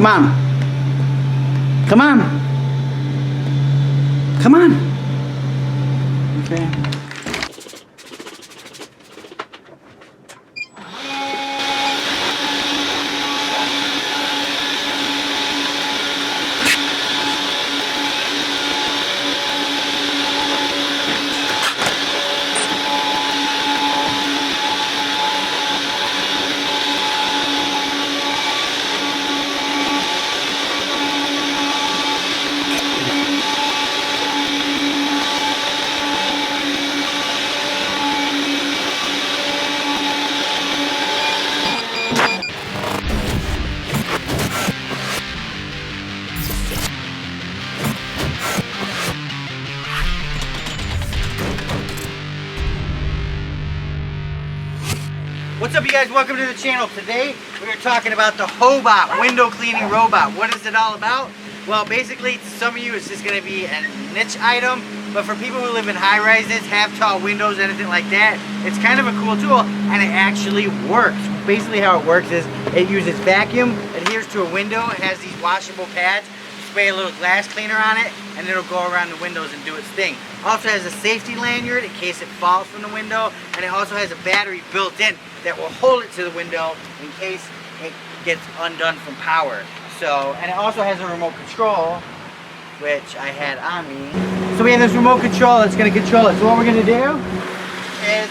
Come on. Come on. Come on. Okay. What's up, you guys? Welcome to the channel. Today we are talking about the Hobot window cleaning robot. What is it all about? Well, basically, to some of you it's just going to be a niche item, but for people who live in high rises, have tall windows, anything like that, it's kind of a cool tool, and it actually works. Basically how it works is it uses vacuum, adheres to a window, it has these washable pads, spray a little glass cleaner on it, and it'll go around the windows and do its thing. Also has a safety lanyard in case it falls from the window, and it also has a battery built in that will hold it to the window in case it gets undone from power. So, and it also has a remote control, which I had on me. So we have this remote control that's going to control it. So what we're going to do is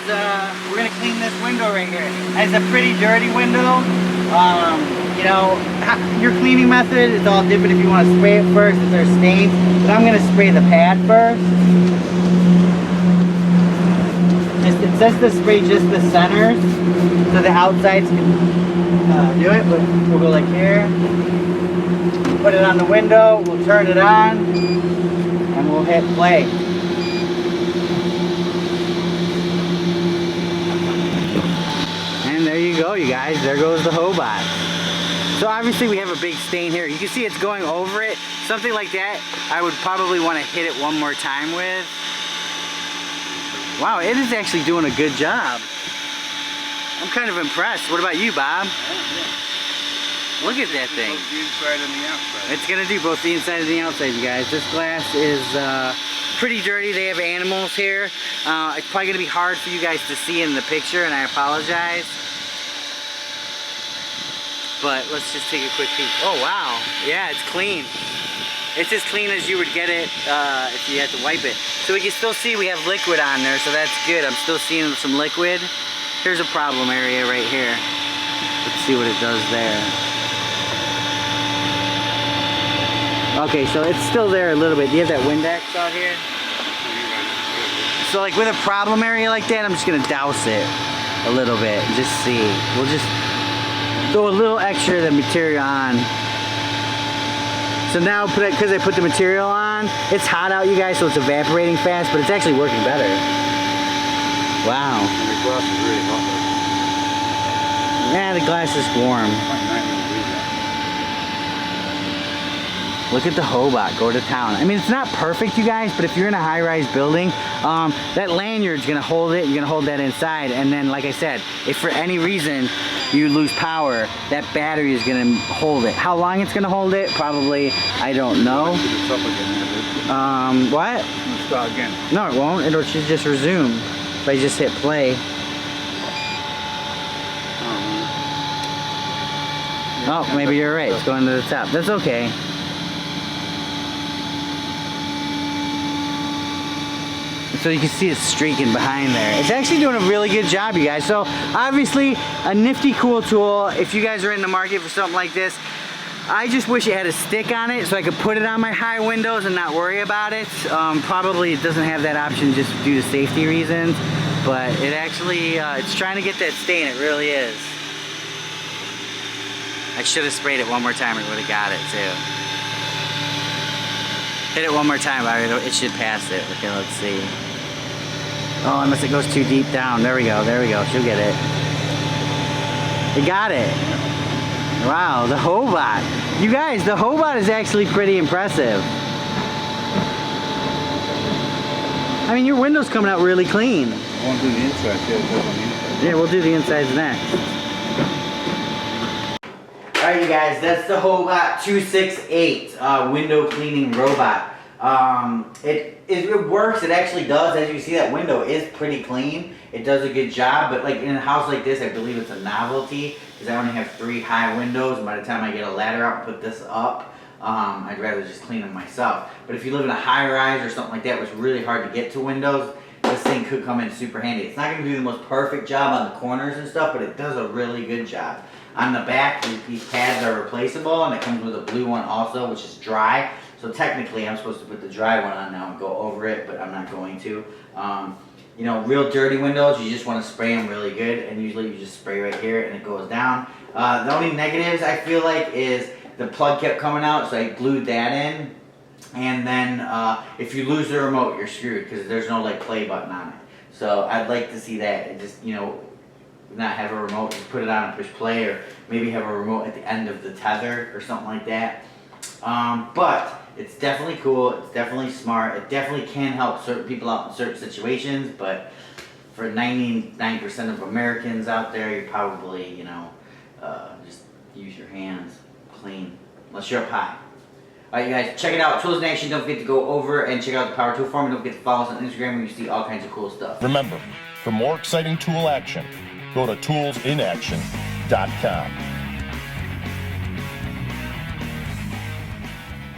we're going to clean this window right here. It's a pretty dirty window. You know, your cleaning method is all different if you want to spray it first if there's stains. But I'm going to spray the pad first. It says to spray just the centers, so the outsides can do it, but we'll go like here. Put it on the window, we'll turn it on, and we'll hit play. And there you go, you guys. There goes the Hobot. So obviously we have a big stain here. You can see it's going over it. Something like that, I would probably want to hit it one more time with. Wow, it is actually doing a good job. I'm kind of impressed. What about you, Bob? Yeah. Look at that thing. Both the inside and the outside. It's gonna do both the inside and the outside, you guys. This glass is pretty dirty. They have animals here. It's probably gonna be hard for you guys to see in the picture, and I apologize. But let's just take a quick peek. Oh wow, yeah, it's clean. It's as clean as you would get it if you had to wipe it. So we can still see we have liquid on there, so that's good. I'm still seeing some liquid. Here's a problem area right here. Let's see what it does there. Okay, so it's still there a little bit. Do you have that Windex out here? So like with a problem area like that, I'm just gonna douse it a little bit and just see. We'll just throw a little extra of the material on. So now, because I put the material on, it's hot out, you guys, so it's evaporating fast, but it's actually working better. Wow. And the glass is really hot. Yeah, the glass is warm. Look at the Hobot, go to town. I mean, it's not perfect, you guys, but if you're in a high-rise building, that lanyard's gonna hold it, you're gonna hold that inside, and then, like I said, if for any reason you lose power, that battery is gonna hold it. How long it's gonna hold it? Probably, I don't know. What? It'll start again. No, it won't. It should just resume if I just hit play. Oh, maybe you're right. It's going to the top. That's okay. So you can see it streaking behind there. It's actually doing a really good job, you guys. So obviously a nifty, cool tool. If you guys are in the market for something like this, I just wish it had a stick on it so I could put it on my high windows and not worry about it. Probably it doesn't have that option just due to safety reasons, but it actually, it's trying to get that stain. It really is. I should have sprayed it one more time. It would have got it too. Hit it one more time. It should pass it. Okay, let's see. Oh, unless it goes too deep down. There we go. There we go. She'll get it. It got it. Wow, the Hobot. You guys, the Hobot is actually pretty impressive. I mean, your window's coming out really clean. I want to do the inside. Yeah, we'll do the insides next. Alright you guys, that's the Hobot 268 window cleaning robot. It works, it actually does. As you see, that window is pretty clean. It does a good job, but like in a house like this, I believe it's a novelty because I only have 3 high windows, and by the time I get a ladder out and put this up, I'd rather just clean them myself. But if you live in a high rise or something like that where it's really hard to get to windows, this thing could come in super handy. It's not going to do the most perfect job on the corners and stuff, but it does a really good job. On the back, these pads are replaceable, and it comes with a blue one also, which is dry. So technically, I'm supposed to put the dry one on now and go over it, but I'm not going to. You know, real dirty windows, you just want to spray them really good, and usually you just spray right here and it goes down. The only negatives I feel like is the plug kept coming out, so I glued that in. And then if you lose the remote, you're screwed because there's no like play button on it. So I'd like to see that. It just, you know, not have a remote, just put it on and push play, or maybe have a remote at the end of the tether or something like that. But it's definitely cool, it's definitely smart, it definitely can help certain people out in certain situations, but for 99% of Americans out there, you probably, you know, just use your hands, clean, unless you're up high. Alright you guys, check it out, Tools in Action. Don't forget to go over and check out the Power Tool Farm, and don't forget to follow us on Instagram where you see all kinds of cool stuff. Remember, for more exciting tool action, go to toolsinaction.com.